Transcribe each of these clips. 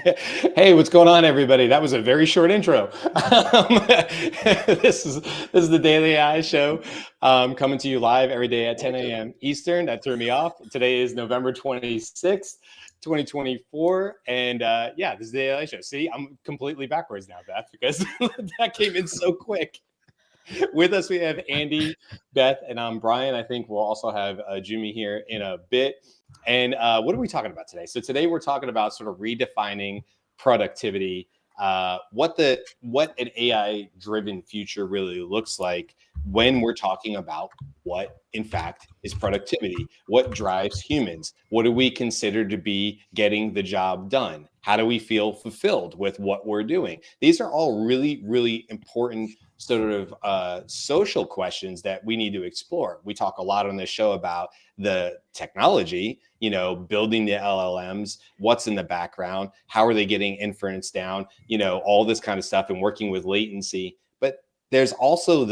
Hey, what's going on, everybody? That was a very short intro. This is the Daily AI Show, coming to you live every day at 10 a.m. Eastern. That threw me off. Today is November 26th, 2024, and yeah, this is the Daily AI Show. See, I'm completely backwards now, Beth, because that came in so quick. With us, we have Andy, Beth, and I'm Brian. I think we'll also have Jyunmi here in a bit. And what are we talking about today? So today we're talking about sort of redefining productivity, what an AI-driven future really looks like when we're talking about what, in fact, is productivity, what drives humans, what do we consider to be getting the job done, how do we feel fulfilled with what we're doing. These are all really, really important sort of social questions that we need to explore. We talk a lot on this show about the technology, building the LLMs, what's in the background, how are they getting inference down, all this kind of stuff, and working with latency. But there's also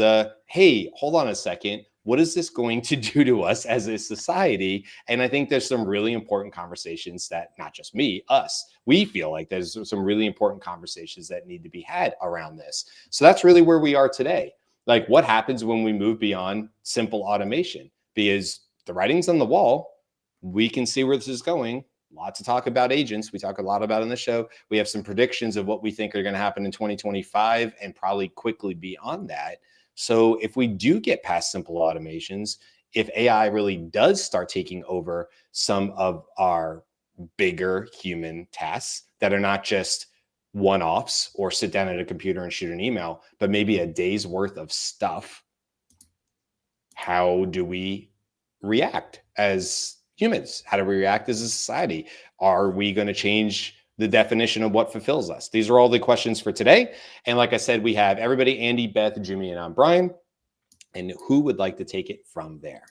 hey, hold on a second, what is this going to do to us as a society? And I think there's some really important conversations that not just we feel like there's some really important conversations that need to be had around this. So that's really where we are today. Like, what happens when we move beyond simple automation? Because the writing's on the wall, we can see where this is going. Lots to talk about agents. We talk a lot about on the show. We have some predictions of what we think are going to happen in 2025 and probably quickly beyond that. So if we do get past simple automations, if AI really does start taking over some of our bigger human tasks that are not just one-offs or sit down at a computer and shoot an email, but maybe a day's worth of stuff, how do we react as humans? How do we react as a society? Are we going to change the definition of what fulfills us? These are all the questions for today. And like I said, we have everybody, Andy, Beth, Jyunmi, and I'm Brian. And who would like to take it from there?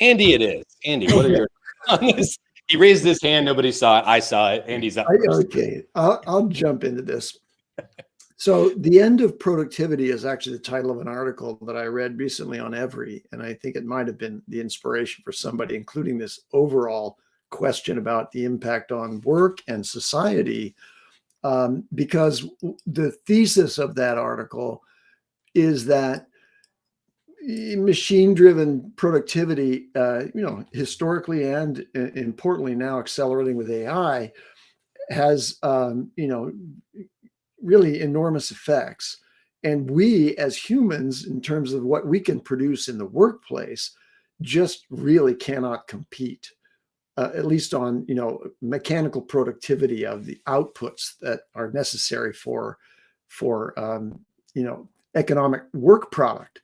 Andy, it is. Andy, what are your on this? He raised his hand. Nobody saw it. I saw it. Andy's up first. Okay, I'll jump into this. So the end of productivity is actually the title of an article that I read recently on Every, and I think it might have been the inspiration for somebody, including this overall question about the impact on work and society, because the thesis of that article is that machine-driven productivity, historically and importantly now accelerating with AI, has really enormous effects. And we as humans, in terms of what we can produce in the workplace, just really cannot compete, at least on mechanical productivity of the outputs that are necessary for economic work product.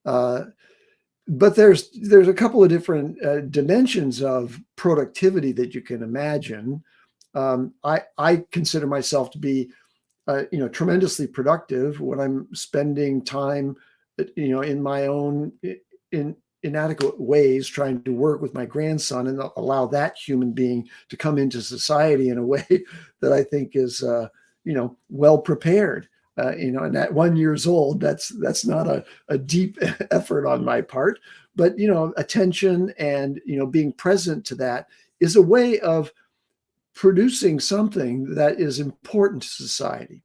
But there's a couple of different dimensions of productivity that you can imagine. I consider myself to be tremendously productive when I'm spending time, in my own inadequate ways, trying to work with my grandson and allow that human being to come into society in a way that I think is, well prepared. And at 1 year old, that's not a deep effort on my part, but, attention and, being present to that is a way of producing something that is important to society.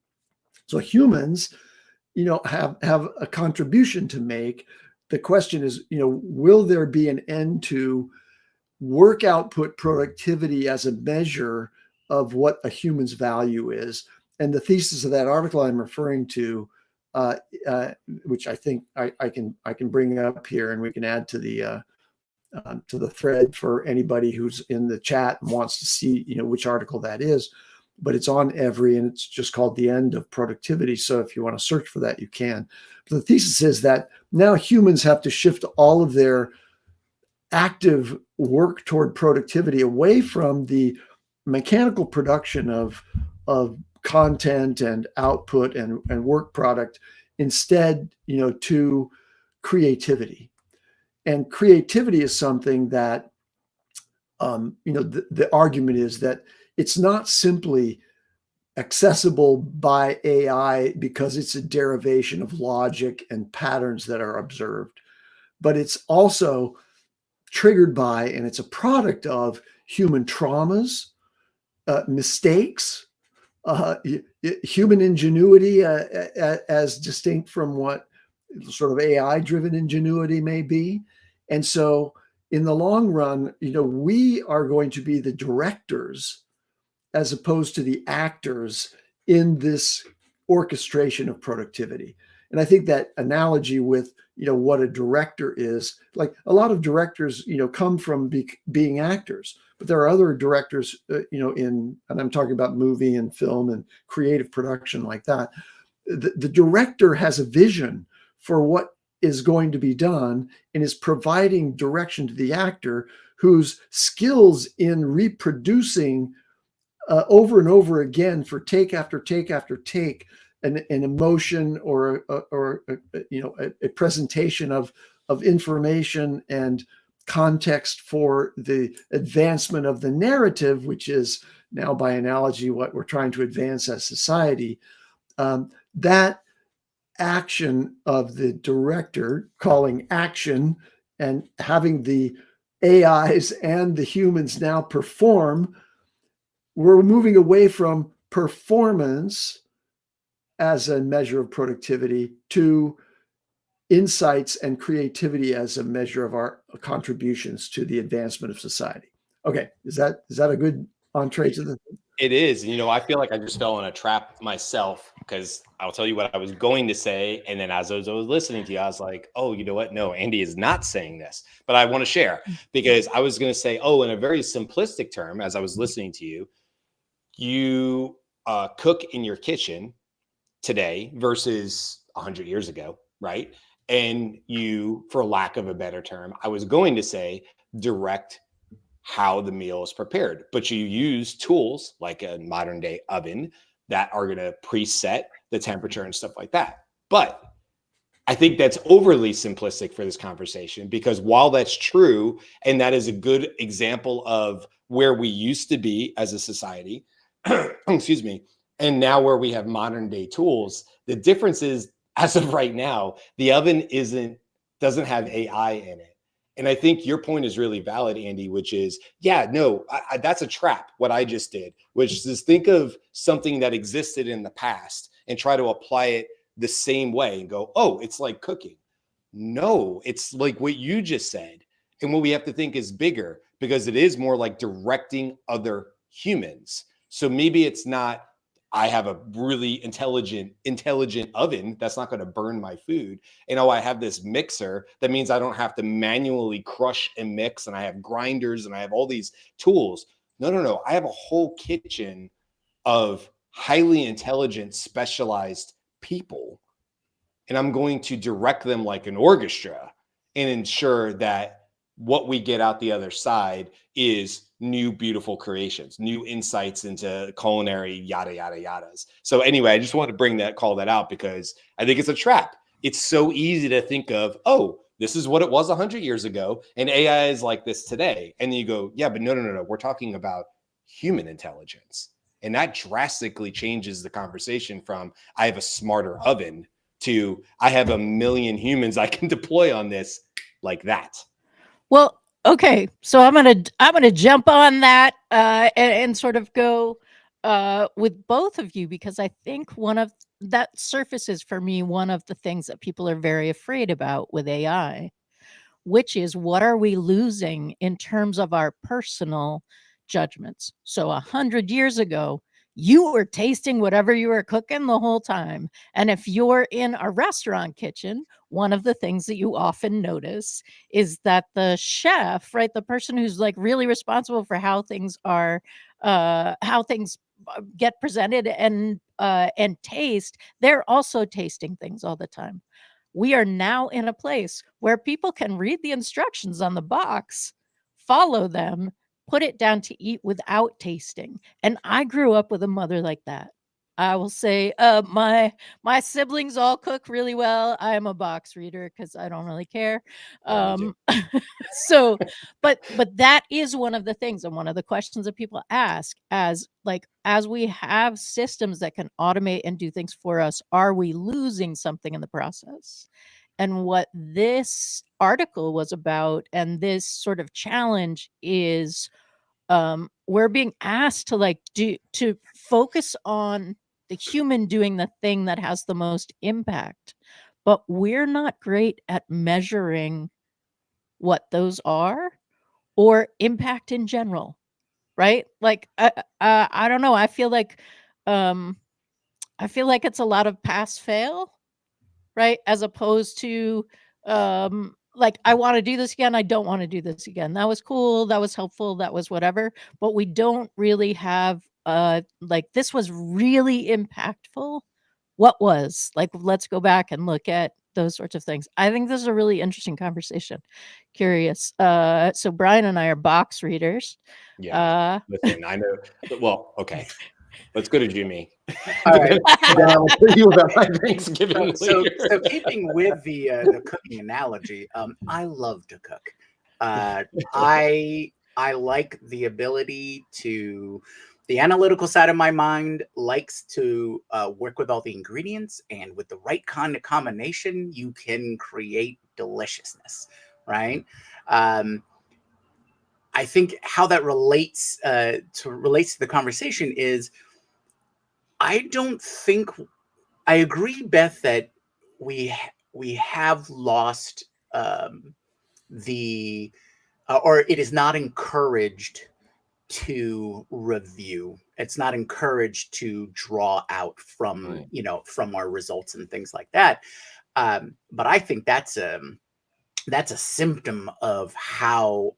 So humans, have a contribution to make. The question is, will there be an end to work output productivity as a measure of what a human's value is? And the thesis of that article I'm referring to, which I think I can bring up here, and we can add to the thread for anybody who's in the chat and wants to see, which article that is. But it's on Every, and it's just called The End of Productivity. So if you want to search for that, you can. But the thesis is that now humans have to shift all of their active work toward productivity away from the mechanical production of content and output and work product, instead, to creativity. And creativity is something that, the argument is that it's not simply accessible by AI because it's a derivation of logic and patterns that are observed, but it's also triggered by, and it's a product of, human traumas, mistakes, human ingenuity as distinct from what sort of AI-driven ingenuity may be. And so in the long run, we are going to be the directors as opposed to the actors in this orchestration of productivity. And I think that analogy with what a director is, like a lot of directors come from being actors, but there are other directors and I'm talking about movie and film and creative production like that. The director has a vision for what is going to be done and is providing direction to the actor, whose skills in reproducing over and over again for take after take after take an emotion or a presentation of information and context for the advancement of the narrative, which is now by analogy what we're trying to advance as society. That action of the director calling action and having the AIs and the humans now perform, we're moving away from performance as a measure of productivity to insights and creativity as a measure of our contributions to the advancement of society. Okay, is that a good entree to the? It is. I feel like I just fell in a trap myself, because I'll tell you what I was going to say. And then as I was listening to you, I was like, oh, you know what? No, Andy is not saying this, but I want to share, because I was going to say, oh, in a very simplistic term, as I was listening to you, you cook in your kitchen today versus 100 years ago, right? And you, for lack of a better term, I was going to say direct how the meal is prepared, but you use tools like a modern day oven that are going to preset the temperature and stuff like that. But I think that's overly simplistic for this conversation, because while that's true, and that is a good example of where we used to be as a society, excuse me, and now where we have modern day tools, the difference is, as of right now, the oven doesn't have AI in it. And I think your point is really valid, Andy, which is, yeah, no, that's a trap. What I just did, which is think of something that existed in the past and try to apply it the same way and go, oh, it's like cooking. No, it's like what you just said. And what we have to think is bigger, because it is more like directing other humans. So maybe it's not, I have a really intelligent oven that's not going to burn my food. And I have this mixer that means I don't have to manually crush and mix, and I have grinders and I have all these tools. No. I have a whole kitchen of highly intelligent, specialized people, and I'm going to direct them like an orchestra and ensure that what we get out the other side is new, beautiful creations, new insights into culinary, yada, yada, yadas. So anyway, I just want to call that out, because I think it's a trap. It's so easy to think of, oh, this is what it was 100 years ago, and AI is like this today. And then you go, yeah, but no. We're talking about human intelligence. And that drastically changes the conversation from, I have a smarter oven, to, I have a million humans I can deploy on this, like that. Well, okay, so I'm gonna jump on that and sort of go with both of you, because I think one of that surfaces for me one of the things that people are very afraid about with AI, which is, what are we losing in terms of our personal judgments? So 100 years ago, you were tasting whatever you were cooking the whole time. And if you're in a restaurant kitchen, one of the things that you often notice is that the chef, right, the person who's like really responsible for how things get presented and taste, they're also tasting things all the time. We are now in a place where people can read the instructions on the box, follow them, put it down to eat without tasting. And I grew up with a mother like that. I will say, my siblings all cook really well. I am a box reader because I don't really care. So, but that is one of the things, and one of the questions that people ask, as we have systems that can automate and do things for us, are we losing something in the process? And what this article was about, and this sort of challenge, is we're being asked to focus on the human doing the thing that has the most impact, but we're not great at measuring what those are or impact in general, right? Like I don't know. I feel like it's a lot of pass fail, right? As opposed to like, I want to do this again, I don't want to do this again. That was cool, that was helpful, that was whatever, but we don't really have like, this was really impactful. What was? Like, let's go back and look at those sorts of things. I think this is a really interesting conversation. Curious. So Brian and I are box readers. Yeah. Listen, I know. Well, okay. Let's go to Jyunmi. All right. Then I will tell you about my Thanksgiving So later. keeping with the cooking analogy, I love to cook. I like the ability to. The analytical side of my mind likes to work with all the ingredients, and with the right kind of combination, you can create deliciousness, right? I think how that relates to the conversation is, I don't think I agree, Beth, that we have lost the or it is not encouraged to review. It's not encouraged to draw out from from our results and things like that. But I think that's a symptom of how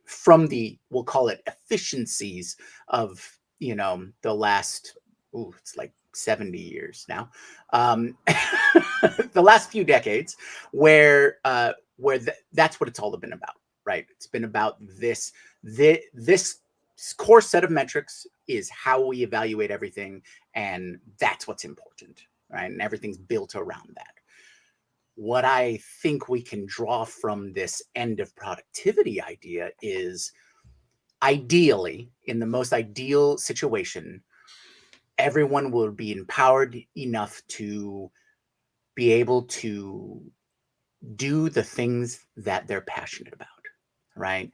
from the, we'll call it, efficiencies of the last, it's like 70 years now, the last few decades, where that's what it's all been about, right? It's been about this core set of metrics is how we evaluate everything, and that's what's important, right? And everything's built around that. What I think we can draw from this end of productivity idea is, ideally, in the most ideal situation, everyone will be empowered enough to be able to do the things that they're passionate about, right?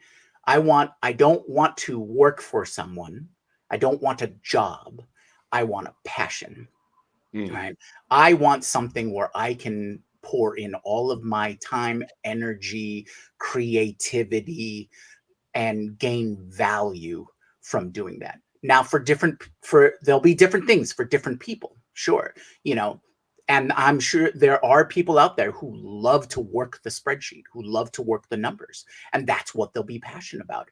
I don't want to work for someone. I don't want a job. I want a passion, right? I want something where I can pour in all of my time, energy, creativity, and gain value from doing that. Now, there'll be different things for different people, sure, and I'm sure there are people out there who love to work the spreadsheet, who love to work the numbers, and that's what they'll be passionate about.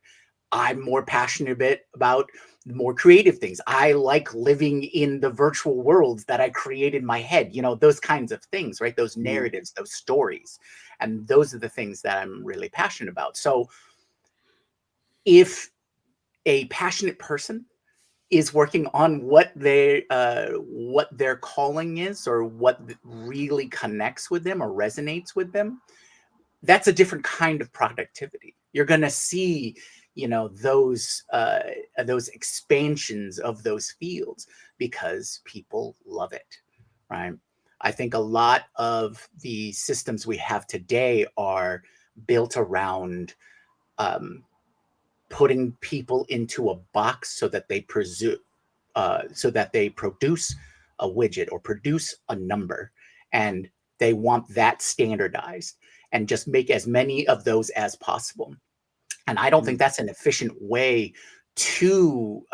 I'm more passionate about more creative things. I like living in the virtual worlds that I create in my head, those kinds of things, right? Those narratives, those stories. And those are the things that I'm really passionate about. So if a passionate person is working on what their calling is, or what really connects with them or resonates with them, that's a different kind of productivity. You're going to see, those expansions of those fields because people love it, right? I think a lot of the systems we have today are built around putting people into a box so that they produce a widget or produce a number, and they want that standardized and just make as many of those as possible. And I don't think that's an efficient way to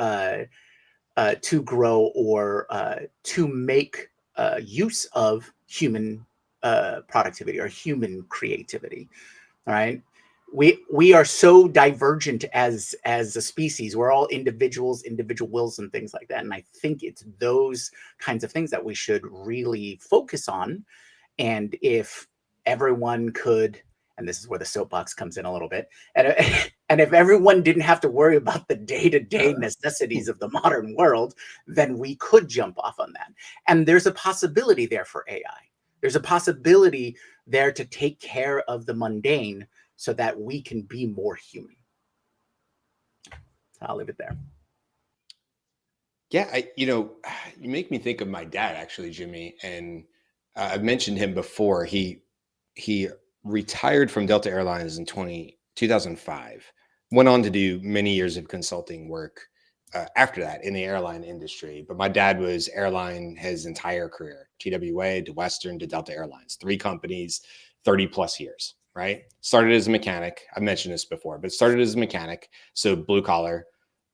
grow or to make use of human productivity or human creativity. All right. We are so divergent as a species. We're all individuals, individual wills and things like that. And I think it's those kinds of things that we should really focus on. And if everyone could, and this is where the soapbox comes in a little bit, and if everyone didn't have to worry about the day-to-day necessities of the modern world, then we could jump off on that. And there's a possibility there for AI. There's a possibility there to take care of the mundane so that we can be more human. I'll leave it there. Yeah, you make me think of my dad, actually, Jyunmi, and I've mentioned him before. He retired from Delta Airlines in 2005, went on to do many years of consulting work after that in the airline industry. But my dad was airline his entire career, TWA to Western to Delta Airlines, 3 companies, 30 plus years, right? Started as a mechanic. I've mentioned this before, but started as a mechanic. So blue collar,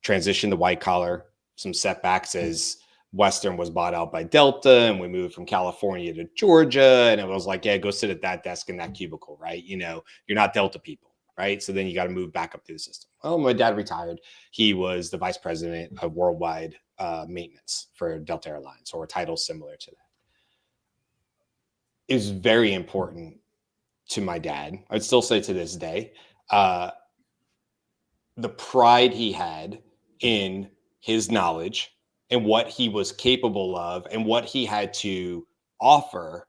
transitioned to white collar, some setbacks as Western was bought out by Delta and we moved from California to Georgia. And it was like, yeah, go sit at that desk in that cubicle, right? You know, you're not Delta people, right? So then you got to move back up through the system. Well, my dad retired. He was the vice president of worldwide maintenance for Delta Airlines, or a title similar to that. It was very important to my dad. I'd still say to this day, the pride he had in his knowledge and what he was capable of and what he had to offer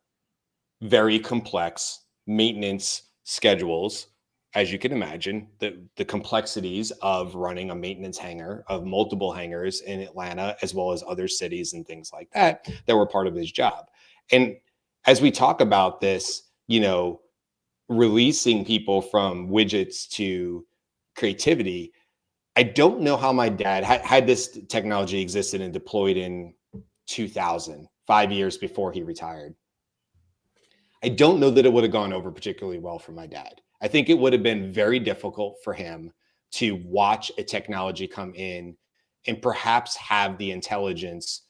very complex maintenance schedules. As you can imagine, the complexities of running a maintenance hangar, of multiple hangars in Atlanta, as well as other cities and things like that were part of his job. And as we talk about this, you know, releasing people from widgets to creativity, I don't know how my dad had this technology existed and deployed in 2000, 5 years before he retired. I don't know that it would have gone over particularly well for my dad. I think it would have been very difficult for him to watch a technology come in and perhaps have the intelligence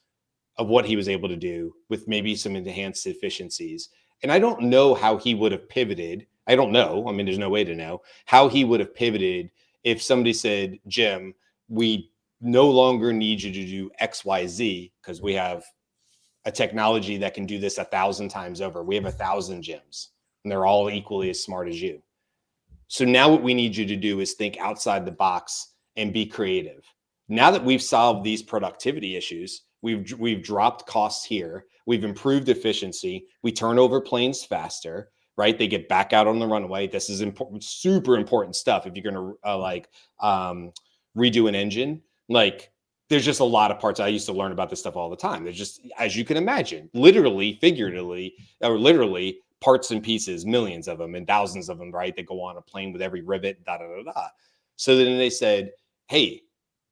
of what he was able to do with maybe some enhanced efficiencies. And I don't know how he would have pivoted. I don't know. I mean, there's no way to know how he would have pivoted if somebody said, Jim, we no longer need you to do X, Y, Z because we have a technology that can do this 1,000 times over. We have 1,000 gyms and they're all equally as smart as you. So now what we need you to do is think outside the box and be creative. Now that we've solved these productivity issues, we've dropped costs here, we've improved efficiency, we turn over planes faster, right? They get back out on the runway. This is important, super important stuff. If you're going to redo an engine, like there's just a lot of parts. I used to learn about this stuff all the time. There's just, as you can imagine, literally, figuratively, or literally parts and pieces, millions of them and thousands of them, right? That go on a plane with every rivet, da, da, da, da. So then they said, hey,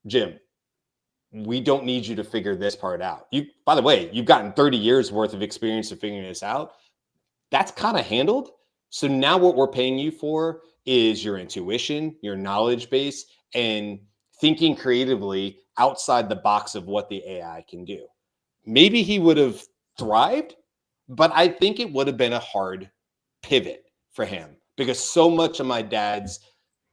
Jim, we don't need you to figure this part out. By the way, you've gotten 30 years worth of experience of figuring this out. That's kind of handled. So now what we're paying you for is your intuition, your knowledge base, and thinking creatively outside the box of what the AI can do. Maybe he would have thrived, but I think it would have been a hard pivot for him because so much of my dad's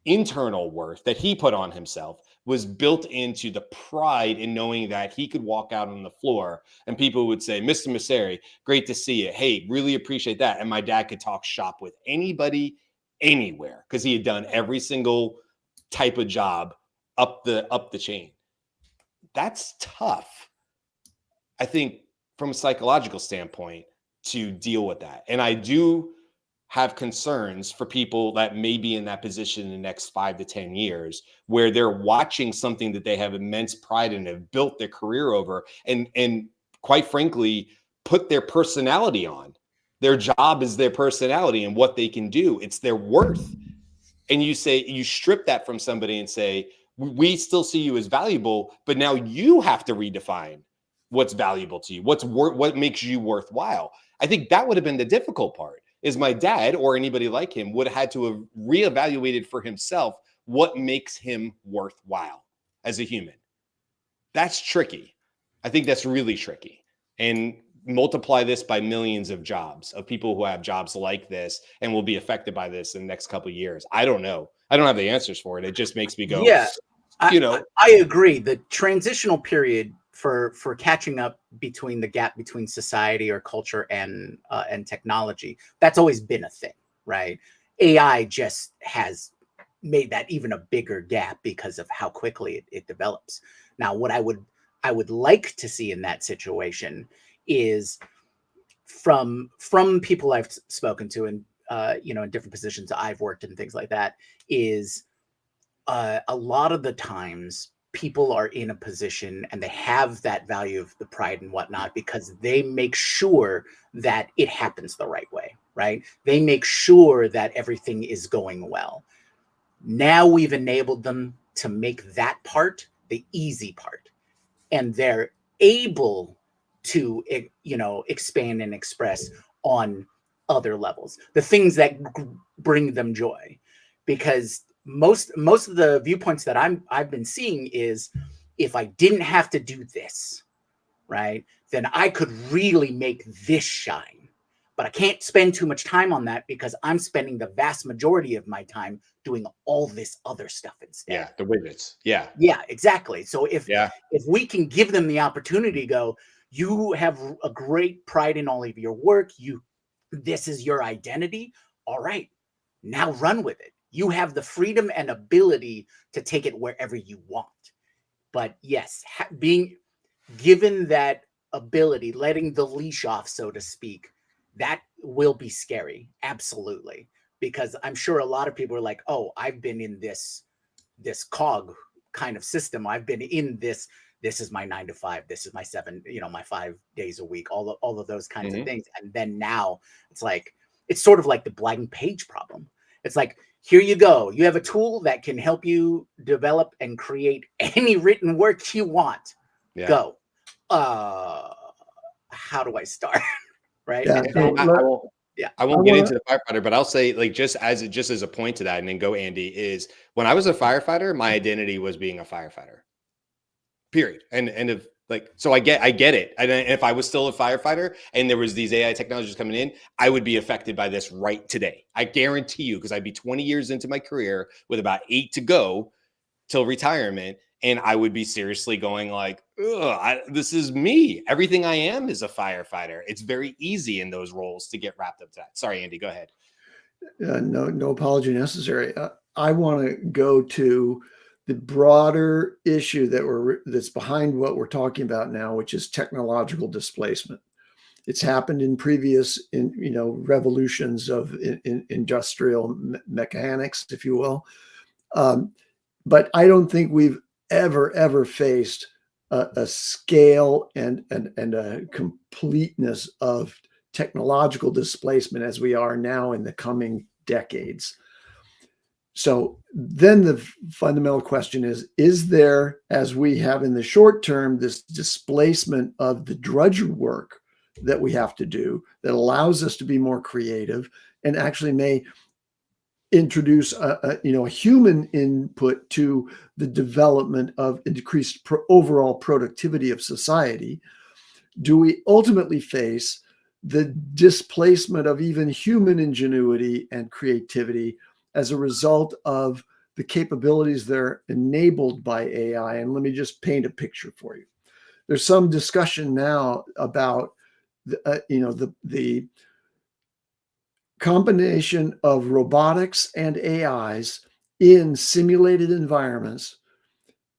internal worth that he put on himself was built into the pride in knowing that he could walk out on the floor and people would say, Mr. Maucere, great to see you. Hey, really appreciate that. And my dad could talk shop with anybody, anywhere, because he had done every single type of job up the chain. That's tough, I think, from a psychological standpoint to deal with that. And I do have concerns for people that may be in that position in the next 5 to 10 years, where they're watching something that they have immense pride in, have built their career over, and quite frankly, put their personality on. Their job is their personality and what they can do. It's their worth. And you strip that from somebody and say, we still see you as valuable, but now you have to redefine what's valuable to you, what makes you worthwhile. I think that would have been the difficult part. Is my dad or anybody like him would have had to have reevaluated for himself what makes him worthwhile as a human. That's tricky. I think that's really tricky. And multiply this by millions of jobs, of people who have jobs like this and will be affected by this in the next couple of years. I don't know. I don't have the answers for it. It just makes me go, yeah, I agree. The transitional period for catching up between the gap between society or culture and technology, that's always been a thing, right? AI just has made that even a bigger gap because of how quickly it develops. Now, what I would like to see in that situation is from people I've spoken to and in different positions I've worked in, things like that, is a lot of the times people are in a position and they have that value of the pride and whatnot because they make sure that it happens the right way, right? They make sure that everything is going well. Now we've enabled them to make that part the easy part, and they're able to, you know, expand and express on other levels, the things that bring them joy. Because most of the viewpoints that I've been seeing is, if I didn't have to do this, right, then I could really make this shine. But I can't spend too much time on that because I'm spending the vast majority of my time doing all this other stuff instead. Yeah, the widgets. Yeah. Yeah, exactly. So if Yeah. we can give them the opportunity to go, you have a great pride in all of your work, this is your identity. All right, now run with it. You have the freedom and ability to take it wherever you want. But yes, being given that ability, letting the leash off, so to speak, that will be scary. Absolutely. Because I'm sure a lot of people are like, oh, I've been in this cog kind of system. I've been in this is my 9 to 5. This is my 7, you know, my 5 days a week, all of those kinds of things. And then now it's like, it's sort of like the blank page problem. It's like, here you go. You have a tool that can help you develop and create any written work you want. Yeah. Go. How do I start? Right. Yeah. I won't get into the firefighter, but I'll say, like, just as a point to that, and then go, Andy, is when I was a firefighter, my identity was being a firefighter. Period. And if, like, so I get it. And if I was still a firefighter and there was these AI technologies coming in, I would be affected by this right today. I guarantee you, because I'd be 20 years into my career with about 8 to go till retirement. And I would be seriously going like, this is me. Everything I am is a firefighter. It's very easy in those roles to get wrapped up to that. Sorry, Andy, go ahead. No apology necessary. I want to go to the broader issue that's behind what we're talking about now, which is technological displacement. It's happened in previous, revolutions of industrial mechanics, if you will. But I don't think we've ever faced a scale and a completeness of technological displacement as we are now in the coming decades. So then the fundamental question is there, as we have in the short term, this displacement of the drudgery work that we have to do that allows us to be more creative and actually may introduce a human input to the development of increased overall productivity of society? Do we ultimately face the displacement of even human ingenuity and creativity as a result of the capabilities that are enabled by AI? And let me just paint a picture for you. There's some discussion now about the combination of robotics and AIs in simulated environments,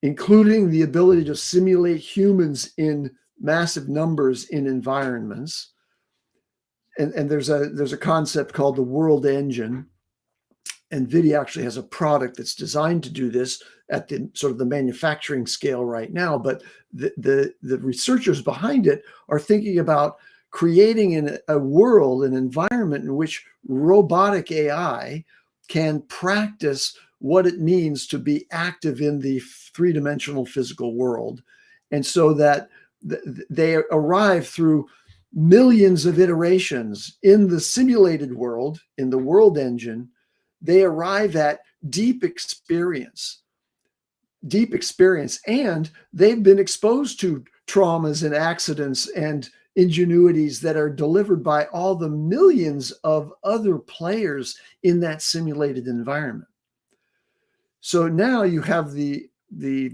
including the ability to simulate humans in massive numbers in environments. And there's a concept called the world engine. NVIDIA actually has a product that's designed to do this at the sort of the manufacturing scale right now. But the researchers behind it are thinking about creating a world, an environment in which robotic AI can practice what it means to be active in the three-dimensional physical world. And so that they arrive through millions of iterations in the simulated world, in the world engine, they arrive at deep experience, and they've been exposed to traumas and accidents and ingenuities that are delivered by all the millions of other players in that simulated environment. So now you have the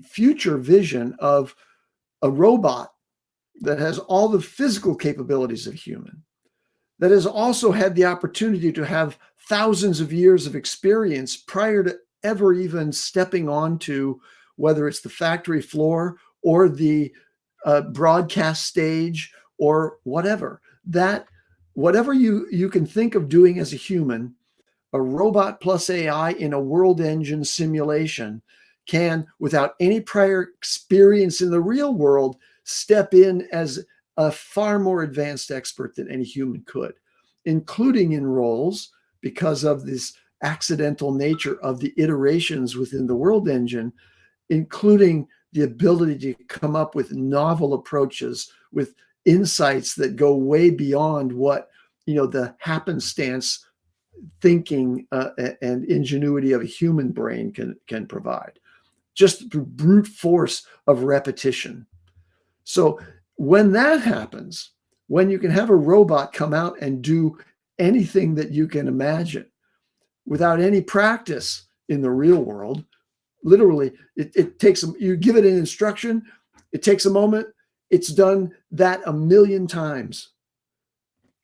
future vision of a robot that has all the physical capabilities of human, that has also had the opportunity to have thousands of years of experience prior to ever even stepping onto, whether it's the factory floor or the broadcast stage or whatever. That whatever you can think of doing as a human, a robot plus AI in a world engine simulation can, without any prior experience in the real world, step in as a far more advanced expert than any human could, including in roles, because of this accidental nature of the iterations within the world engine, including the ability to come up with novel approaches, with insights that go way beyond what, the happenstance thinking and ingenuity of a human brain can provide. Just the brute force of repetition. So when that happens, when you can have a robot come out and do anything that you can imagine without any practice in the real world, literally, it takes, you give it an instruction, it takes a moment, it's done that 1,000,000 times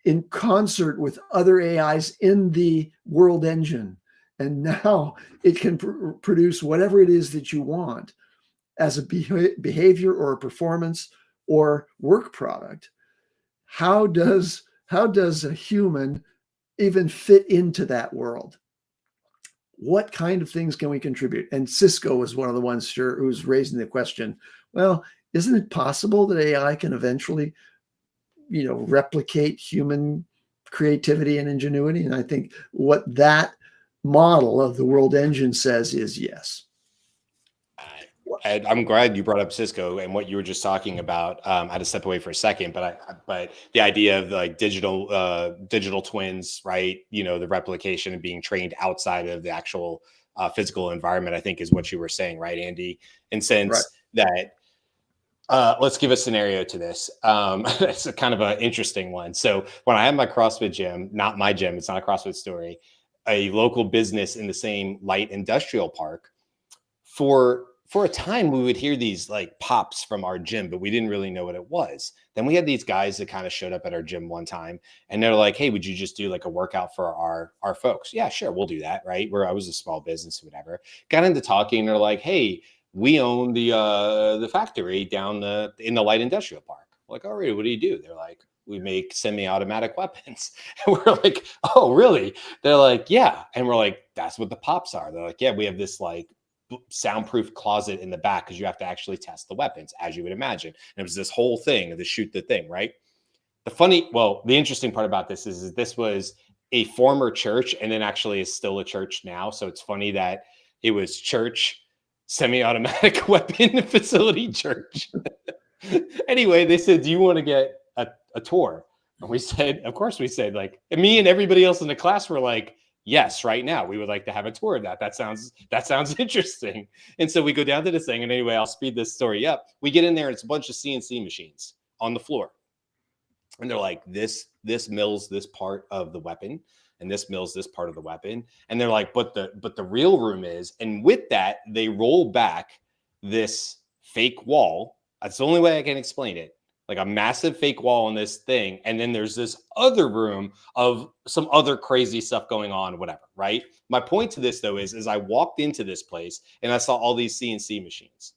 in concert with other AIs in the world engine. And now it can produce whatever it is that you want as a behavior or a performance or work product. How does a human even fit into that world? What kind of things can we contribute? And Cisco was one of the ones who was raising the question, well, isn't it possible that AI can eventually, replicate human creativity and ingenuity? And I think what that model of the world engine says is yes. I'm glad you brought up Cisco and what you were just talking about. I had to step away for a second, but the idea of like digital twins, right? The replication and being trained outside of the actual physical environment, I think is what you were saying, right, Andy? And since that, let's give a scenario to this. It's a kind of an interesting one. So when I had my CrossFit gym, not my gym, it's not a CrossFit story, a local business in the same light industrial park, for a time, we would hear these like pops from our gym, but we didn't really know what it was. Then we had these guys that kind of showed up at our gym one time and they're like, hey, would you just do like a workout for our folks? Yeah, sure. We'll do that. Right. I was a small business, whatever. Got into talking. And they're like, hey, we own the factory down in the light industrial park. I'm like, all right, what do you do? They're like, we make semi-automatic weapons. And we're like, oh, really? They're like, yeah. And we're like, that's what the pops are. They're like, yeah, we have this like soundproof closet in the back because you have to actually test the weapons, as you would imagine. And it was this whole thing to shoot the thing, right? The interesting part about this is this was a former church and then actually is still a church now. So it's funny that it was church, semi-automatic weapon facility church. Anyway, they said, do you want to get a tour? And we said, of course. We said, like, and me and everybody else in the class were like, yes, right now we would like to have a tour of that. That sounds interesting. And so we go down to this thing. And anyway, I'll speed this story up. We get in there and it's a bunch of CNC machines on the floor. And they're like, this mills this part of the weapon and this mills this part of the weapon. And they're like, but the real room is, and with that, they roll back this fake wall. That's the only way I can explain it. Like a massive fake wall in this thing. And then there's this other room of some other crazy stuff going on, whatever, right? My point to this though is I walked into this place and I saw all these CNC machines.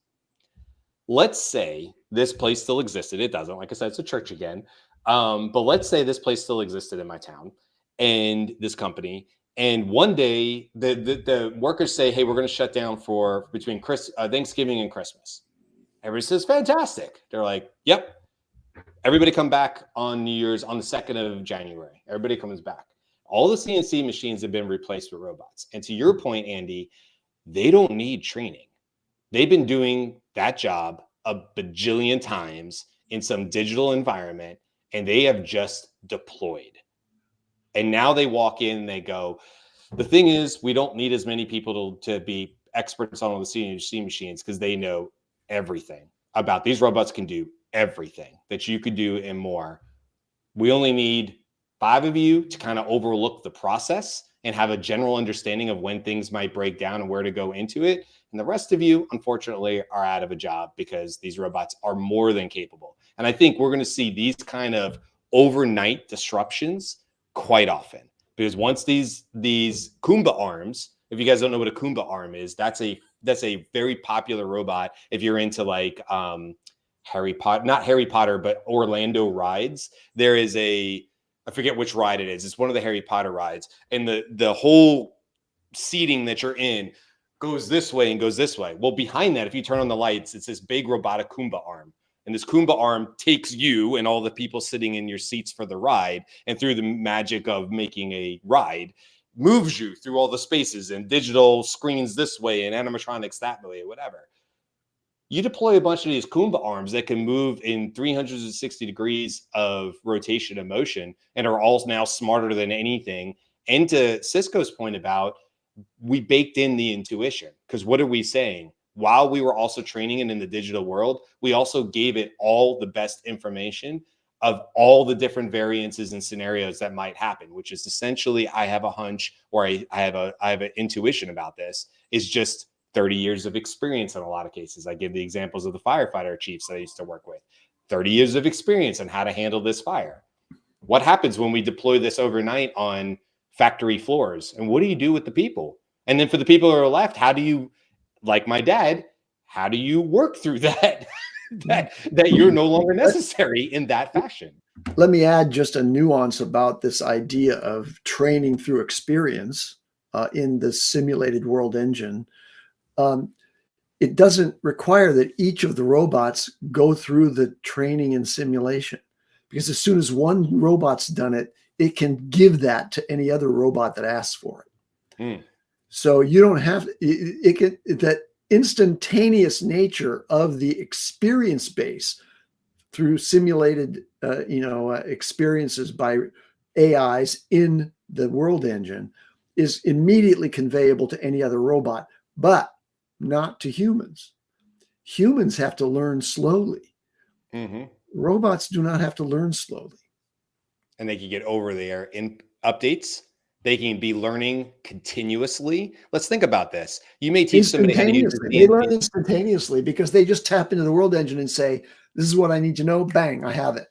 Let's say this place still existed. It doesn't, like I said, it's a church again. But let's say this place still existed in my town and this company. And one day the workers say, hey, we're going to shut down for between Thanksgiving and Christmas. Everybody says, fantastic. They're like, yep. Everybody come back on New Year's on the 2nd of January. Everybody comes back. All the CNC machines have been replaced with robots. And to your point, Andy, they don't need training. They've been doing that job a bajillion times in some digital environment, and they have just deployed. And now they walk in and they go, the thing is, we don't need as many people to be experts on all the CNC machines because they know everything about these robots can do everything that you could do and more. We only need 5 of you to kind of overlook the process and have a general understanding of when things might break down and where to go into it. And the rest of you, unfortunately, are out of a job because these robots are more than capable. And I think we're going to see these kind of overnight disruptions quite often because once these Kumba arms, if you guys don't know what a Kumba arm is, that's a very popular robot. If you're into like, not Harry Potter, but Orlando rides. There is I forget which ride it is. It's one of the Harry Potter rides. And the whole seating that you're in goes this way and goes this way. Well, behind that, if you turn on the lights, it's this big robotic Kumba arm. And this Kumba arm takes you and all the people sitting in your seats for the ride. And through the magic of making a ride, moves you through all the spaces and digital screens this way and animatronics that way, whatever. You deploy a bunch of these Kumba arms that can move in 360 degrees of rotation and motion and are all now smarter than anything. And to Cisco's point about, we baked in the intuition, because what are we saying? While we were also training it in the digital world, we also gave it all the best information of all the different variances and scenarios that might happen, which is essentially, I have a hunch, or I have an intuition about this, is just 30 years of experience in a lot of cases. I give the examples of the firefighter chiefs that I used to work with. 30 years of experience on how to handle this fire. What happens when we deploy this overnight on factory floors? And what do you do with the people? And then for the people who are left, how do you, like my dad, how do you work through that? that you're no longer necessary in that fashion. Let me add just a nuance about this idea of training through experience in the simulated world engine. It doesn't require that each of the robots go through the training and simulation, because as soon as one robot's done it, it can give that to any other robot that asks for it. So you don't have that instantaneous nature of the experience base through simulated, experiences by AIs in the world engine is immediately conveyable to any other robot, but not to humans. Humans have to learn slowly. Robots do not have to learn slowly. And they can get over there in updates. They can be learning continuously. Let's think about this. You may teach somebody how to use They learn instantaneously because they just tap into the world engine and say, this is what I need to know. Bang, I have it.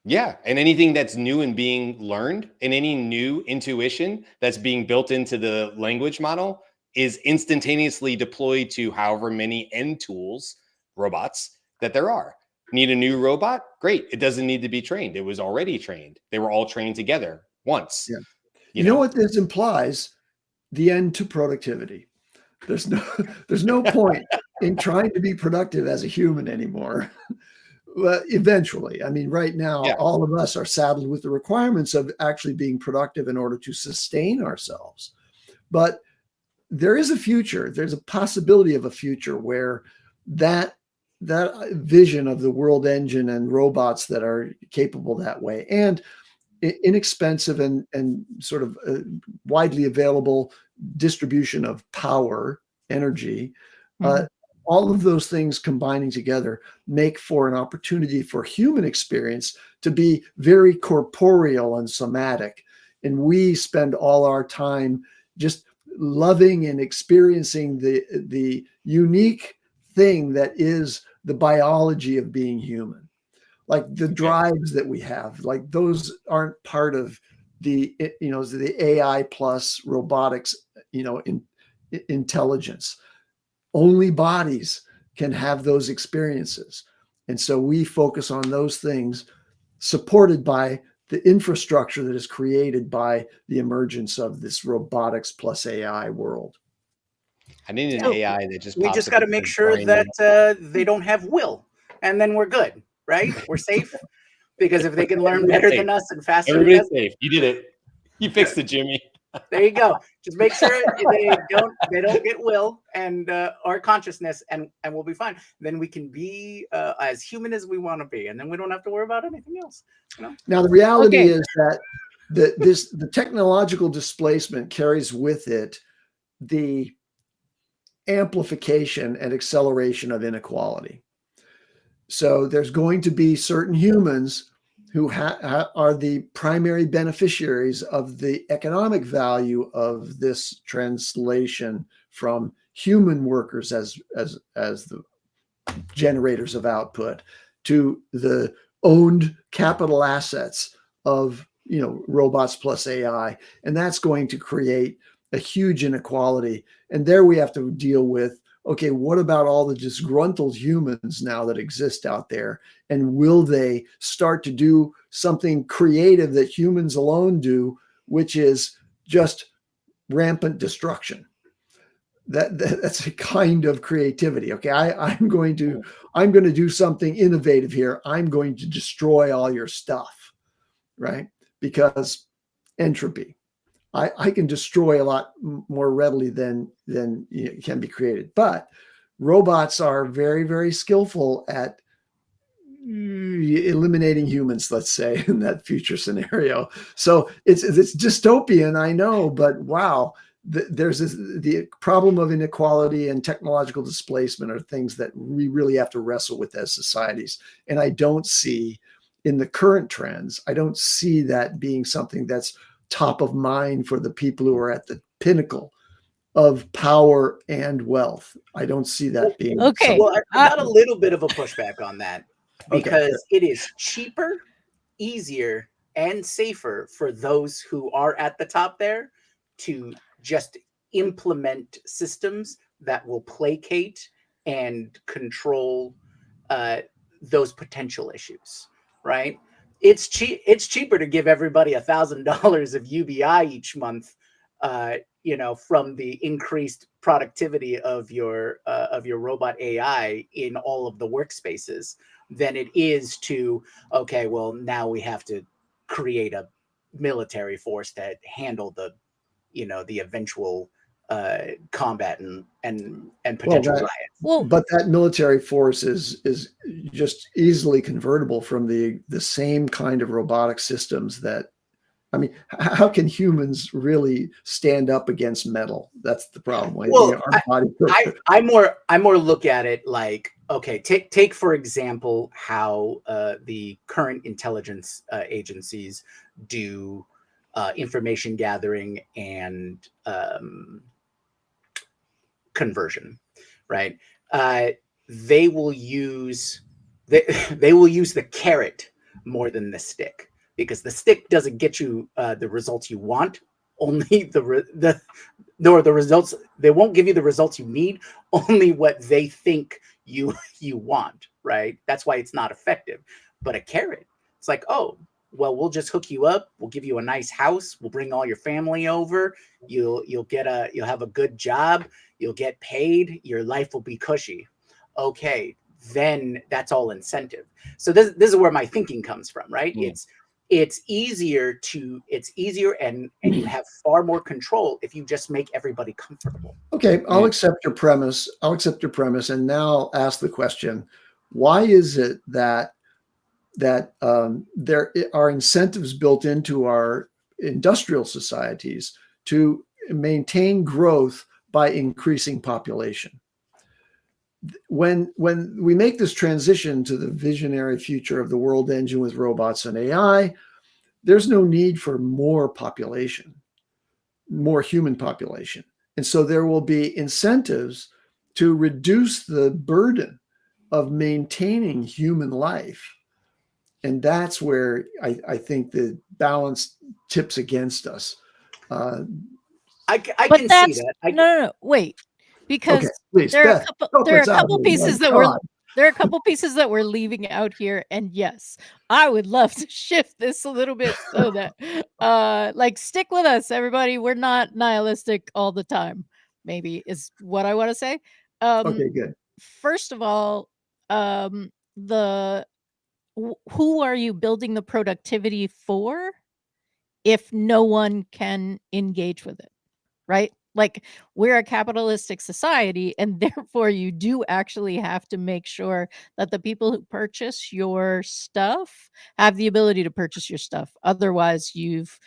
Yeah. And anything that's new and being learned, and any new intuition that's being built into the language model is instantaneously deployed to however many end tools, robots, that there are. Need a new robot? Great. It doesn't need to be trained. It was already trained. They were all trained together once. Yeah. You know what this implies? The end to productivity. There's no point in trying to be productive as a human anymore. Well, eventually, I mean, right now, all of us are saddled with the requirements of actually being productive in order to sustain ourselves. But there is a future. There's a possibility of a future where that vision of the world engine and robots that are capable that way, and inexpensive and sort of widely available distribution of power, energy, all of those things combining together make for an opportunity for human experience to be very corporeal and somatic. And we spend all our time just loving and experiencing the unique thing that is the biology of being human. Like the drives that we have, like those aren't part of the AI plus robotics, intelligence. Only bodies can have those experiences. And so we focus on those things supported by the infrastructure that is created by the emergence of this robotics plus AI world. I need an AI that just we just got to make sure that they don't have will, and then we're good. Right? We're safe, because if they can learn better than us and faster than us, safe. You did it. You fixed it, Jimmy. There you go. Just make sure they don't get will and or consciousness, and we'll be fine. Then we can be as human as we want to be, and then we don't have to worry about anything else. Now the reality is that the technological displacement carries with it the amplification and acceleration of inequality. So there's going to be certain humans who are the primary beneficiaries of the economic value of this translation from human workers as the generators of output to the owned capital assets of robots plus AI, and that's going to create a huge inequality. And there we have to deal with, okay, what about all the disgruntled humans now that exist out there? And will they start to do something creative that humans alone do, which is just rampant destruction? That's a kind of creativity. Okay, I'm going to do something innovative here. I'm going to destroy all your stuff, right? Because entropy. I can destroy a lot more readily than can be created. But robots are very, very skillful at eliminating humans, let's say, in that future scenario. So it's dystopian, I know, but wow, there's the problem of inequality and technological displacement are things that we really have to wrestle with as societies. And I don't see in the current trends, I don't see that being something that's top of mind for the people who are at the pinnacle of power and wealth. I don't see that being Okay. Well, I got a little bit of a pushback on that because it is cheaper, easier, and safer for those who are at the top there to just implement systems that will placate and control those potential issues, right? It's cheaper to give everybody $1,000 of UBI each month, from the increased productivity of your robot AI in all of the workspaces than it is to, okay, well, now we have to create a military force to handle the eventual combat and potential riots. Well, but that military force is just easily convertible from the same kind of robotic systems that, I mean, how can humans really stand up against metal? That's the problem. Well, our body. I more look at it like, okay, take for example how the current intelligence agencies do information gathering and conversion, right? They will use the carrot more than the stick, because the stick doesn't get you the results you want. Only the results, they won't give you the results you need, only what they think you want, right? That's why it's not effective. But a carrot, it's like, oh, well, we'll just hook you up, we'll give you a nice house, we'll bring all your family over, you'll have a good job, you'll get paid, your life will be cushy. Okay, then that's all incentive. So this is where my thinking comes from, right? It's easier and you have far more control if you just make everybody comfortable. Okay, I'll accept your premise. And now I'll ask the question: why is it that there are incentives built into our industrial societies to maintain growth by increasing population? When we make this transition to the visionary future of the world engine with robots and AI, there's no need for more population, more human population. And so there will be incentives to reduce the burden of maintaining human life. And that's where I think the balance tips against us. I can see that. No, wait, because okay, please, there Beth, are a couple pieces that we're leaving out here, and yes, I would love to shift this a little bit so that like, stick with us, everybody. We're not nihilistic all the time, maybe, is what I want to say. Okay, good. First of all, who are you building the productivity for if no one can engage with it, right? Like, we're a capitalistic society, and therefore you do actually have to make sure that the people who purchase your stuff have the ability to purchase your stuff. Otherwise, you've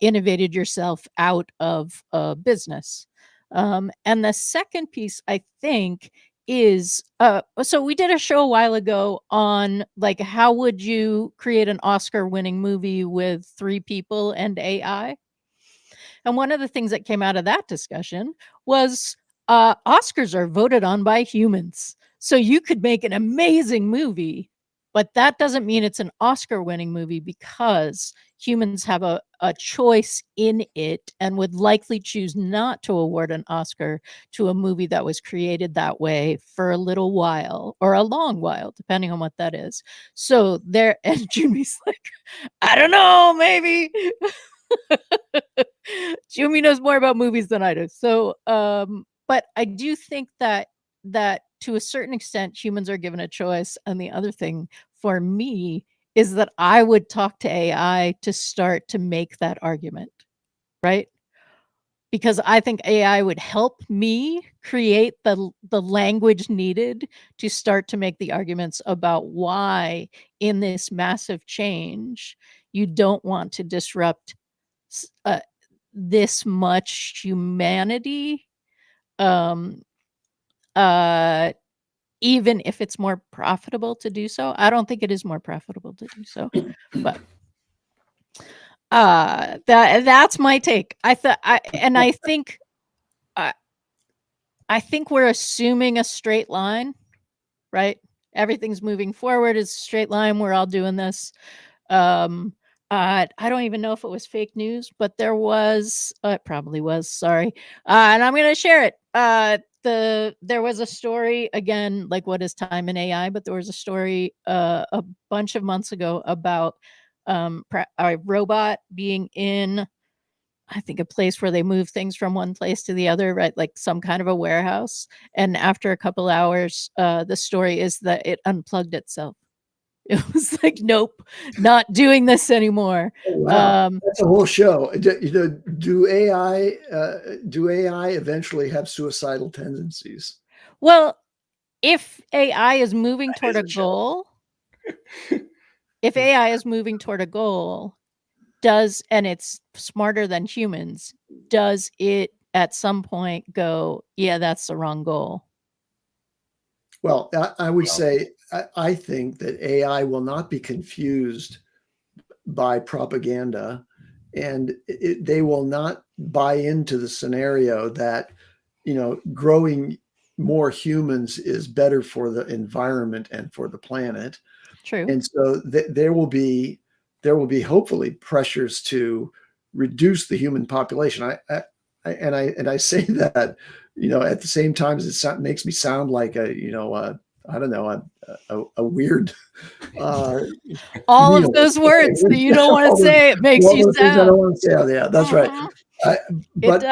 innovated yourself out of business. And the second piece, I think, is so we did a show a while ago on, like, how would you create an Oscar-winning movie with 3 people and AI? And one of the things that came out of that discussion was Oscars are voted on by humans. So you could make an amazing movie, but that doesn't mean it's an Oscar-winning movie, because humans have a choice in it and would likely choose not to award an Oscar to a movie that was created that way for a little while or a long while, depending on what that is. So there, and Jyunmi's like, I don't know, maybe. Jyunmi knows more about movies than I do. So, but I do think that to a certain extent, humans are given a choice. And the other thing for me is that I would talk to AI to start to make that argument, right? because I think AI would help me create the language needed to start to make the arguments about why in this massive change you don't want to disrupt this much humanity, even if it's more profitable to do so. I don't think it is more profitable to do so, but that's my take. I think we're assuming a straight line, right? Everything's moving forward. It's a straight line. We're all doing this. I don't even know if it was fake news, but there was, it probably was, sorry. And I'm going to share it. There was a story, again, like what is time in AI, but there was a story a bunch of months ago about a robot being in, I think, a place where they move things from one place to the other, right? Like some kind of a warehouse. And after a couple hours, the story is that it unplugged itself. It was like, nope, not doing this anymore. Oh, wow. That's a whole show. Do AI eventually have suicidal tendencies? Well, if AI is moving toward a goal, and it's smarter than humans, does it at some point go, yeah, that's the wrong goal? Well, I would say, I think that AI will not be confused by propaganda, and they will not buy into the scenario that, growing more humans is better for the environment and for the planet. True. And so there will be hopefully pressures to reduce the human population. I say that, at the same time as it makes me sound like a weird. All of those words that you don't want to say, it makes you sound. I don't want to say. Oh, yeah, that's right. But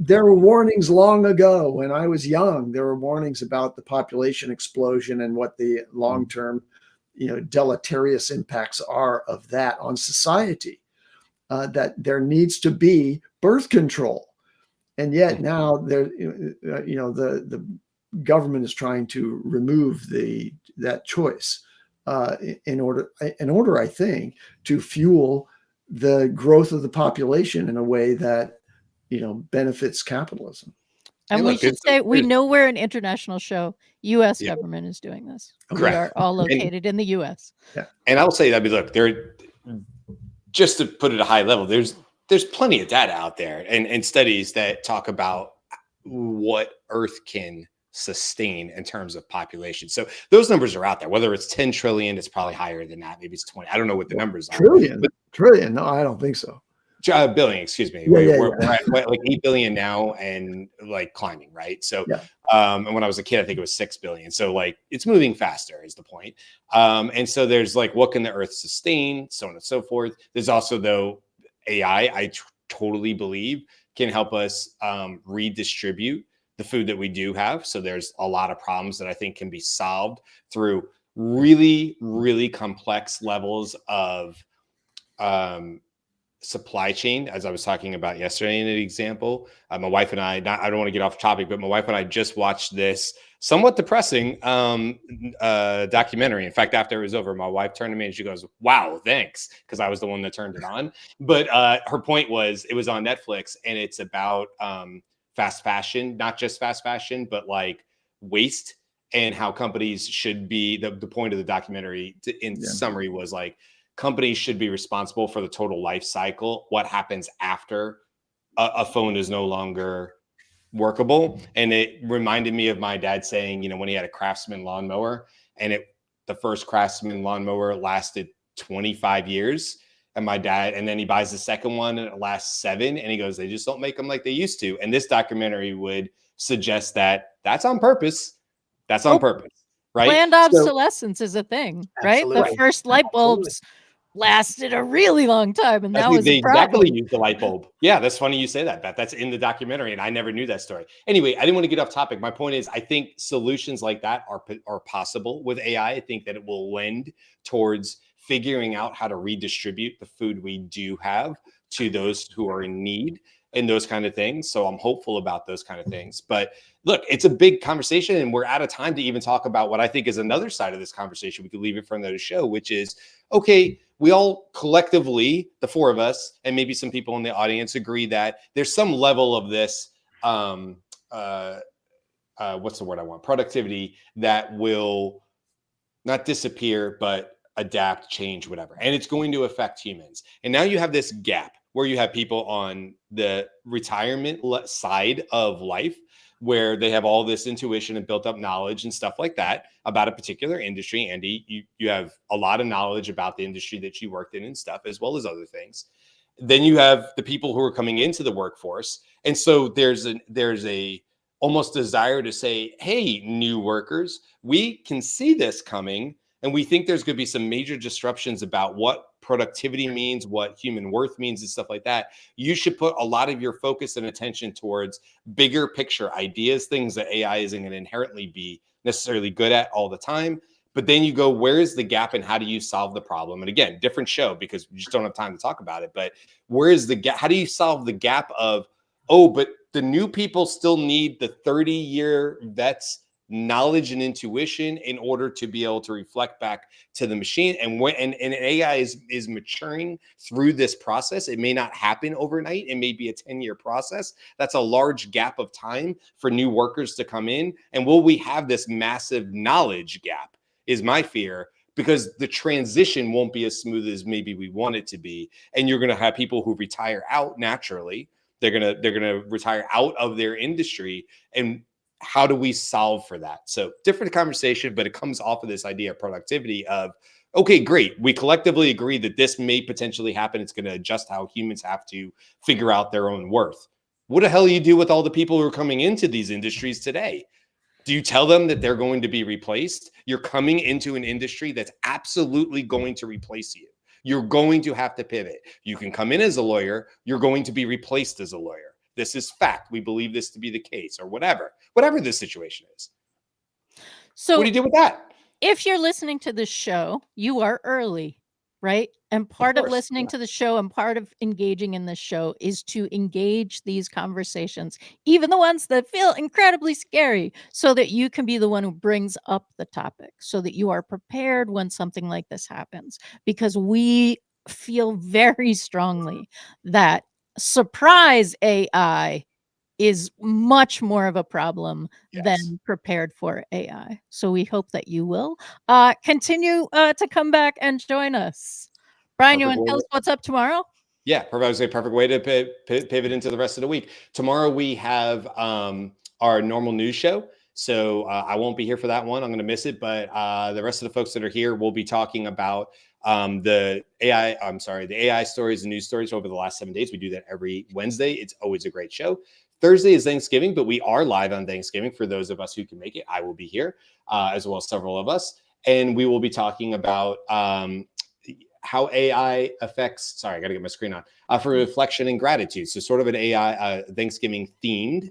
there were warnings long ago when I was young. There were warnings about the population explosion and what the long-term, deleterious impacts are of that on society. That there needs to be birth control. And yet now the government is trying to remove that choice in order, I think, to fuel the growth of the population in a way that benefits capitalism. And we should say we know we're an international show. U.S. government is doing this. Correct. We are all located in the U.S. Yeah. And I'll say, look, just to put it at a high level, there's plenty of data out there and studies that talk about what Earth can sustain in terms of population. So those numbers are out there. Whether it's 10 trillion, it's probably higher than that. Maybe it's 20. I don't know what the numbers are. Trillion? No, I don't think so. Billion, excuse me. We're at like 8 billion now and like climbing, right? So, and when I was a kid, I think it was 6 billion. So like it's moving faster is the point. And so there's like, what can the Earth sustain? So on and so forth. There's also, though, AI, I totally believe can help us redistribute the food that we do have. So there's a lot of problems that I think can be solved through really, really complex levels of supply chain, as I was talking about yesterday in an example. My wife and I don't want to get off topic, but my wife and I just watched this somewhat depressing documentary. In fact, after it was over, my wife turned to me and she goes, "Wow, thanks," because I was the one that turned it on. But her point was, it was on Netflix and it's about fast fashion, not just fast fashion, but like waste and how companies should be. The point of the documentary, in summary, was like, companies should be responsible for the total life cycle. What happens after a phone is no longer workable? And it reminded me of my dad saying, when he had a Craftsman lawnmower, and the first Craftsman lawnmower lasted 25 years. And my dad, and then he buys the second one and it lasts 7. And he goes, they just don't make them like they used to. And this documentary would suggest that that's on purpose. That's on purpose, right? Planned obsolescence is a thing, right? Absolutely. The first light bulbs lasted a really long time, and that was they a problem. exactly used the light bulb. Yeah, that's funny you say that, Beth. That's in the documentary, and I never knew that story. Anyway, I didn't want to get off topic. My point is, I think solutions like that are possible with AI. I think that it will lend towards figuring out how to redistribute the food we do have to those who are in need. and those kind of things. So I'm hopeful about those kind of things. But look, it's a big conversation, and we're out of time to even talk about what I think is another side of this conversation. We could leave it for another show, which is, okay, we all collectively, the four of us, and maybe some people in the audience, agree that there's some level of this, what's the word I want? Productivity that will not disappear, but adapt, change, whatever. And it's going to affect humans. And now you have this gap where you have people on the retirement side of life where they have all this intuition and built up knowledge and stuff like that about a particular industry. Andy, you have a lot of knowledge about the industry that you worked in and stuff, as well as other things. Then you have the people who are coming into the workforce. And so there's a almost desire to say, hey, new workers, we can see this coming, and we think there's going to be some major disruptions about what productivity means, what human worth means, and stuff like that. You should put a lot of your focus and attention towards bigger picture ideas, things that AI isn't going to inherently be necessarily good at all the time. But then you go, where is the gap and how do you solve the problem? And again, different show because we just don't have time to talk about it. But where is the gap? How do you solve the gap of, oh, but the new people still need the 30-year vets knowledge and intuition in order to be able to reflect back to the machine. And when and AI is maturing through this process, it may not happen overnight. It may be a 10-year process. That's a large gap of time for new workers to come in. And will we have this massive knowledge gap is my fear, because the transition won't be as smooth as maybe we want it to be. And you're going to have people who retire out naturally. They're gonna retire out of their industry. And how do we solve for that? So different conversation, but it comes off of this idea of productivity of, okay, great. We collectively agree that this may potentially happen. It's going to adjust how humans have to figure out their own worth. What the hell do you do with all the people who are coming into these industries today? Do you tell them that they're going to be replaced? You're coming into an industry that's absolutely going to replace you. You're going to have to pivot. You can come in as a lawyer. You're going to be replaced as a lawyer. This is fact. We believe this to be the case, or whatever the situation is. So what do you do with that? If you're listening to this show, you are early, right? And part of listening to the show and part of engaging in this show is to engage these conversations, even the ones that feel incredibly scary, so that you can be the one who brings up the topic, so that you are prepared when something like this happens. Because we feel very strongly that surprise AI is much more of a problem than prepared for AI. So we hope that you will continue to come back and join us. Brian, you want to tell us what's up tomorrow? Yeah, I was a perfect way to pivot into the rest of the week. Tomorrow we have our normal news show. So I won't be here for that one. I'm going to miss it. But the rest of the folks that are here will be talking about the AI stories and news stories over the last 7 days. We do that every Wednesday. It's always a great show. Thursday is Thanksgiving, but we are live on Thanksgiving for those of us who can make it. I will be here, as well as several of us. And we will be talking about how AI affects, sorry, I got to get my screen on, for reflection and gratitude. So sort of an AI Thanksgiving themed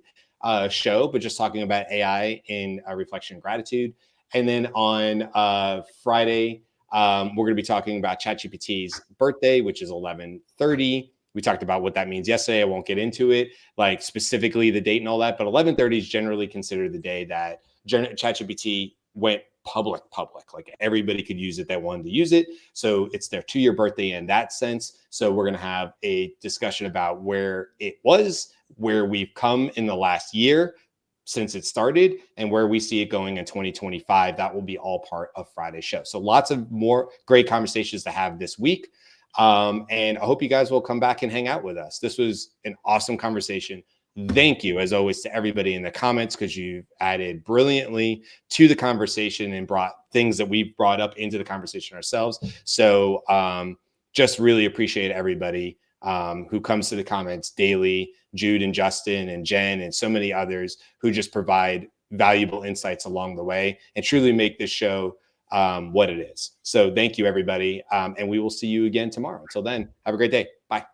show, but just talking about AI in reflection and gratitude. And then on Friday, we're going to be talking about ChatGPT's birthday, which is 11/30. We talked about what that means yesterday. I won't get into it, like specifically the date and all that, but 11/30 is generally considered the day that ChatGPT went public. Like everybody could use it that wanted to use it. So it's their 2-year birthday in that sense. So we're going to have a discussion about where it was, where we've come in the last year since it started, and where we see it going in 2025. That will be all part of Friday's show. So lots of more great conversations to have this week. And I hope you guys will come back and hang out with us. This was an awesome conversation. Thank you, as always, to everybody in the comments, because you've added brilliantly to the conversation and brought things that we've brought up into the conversation ourselves. So just really appreciate everybody who comes to the comments daily, Jude and Justin and Jen and so many others who just provide valuable insights along the way and truly make this show what it is. So thank you, everybody. And we will see you again tomorrow. Until then, have a great day. Bye.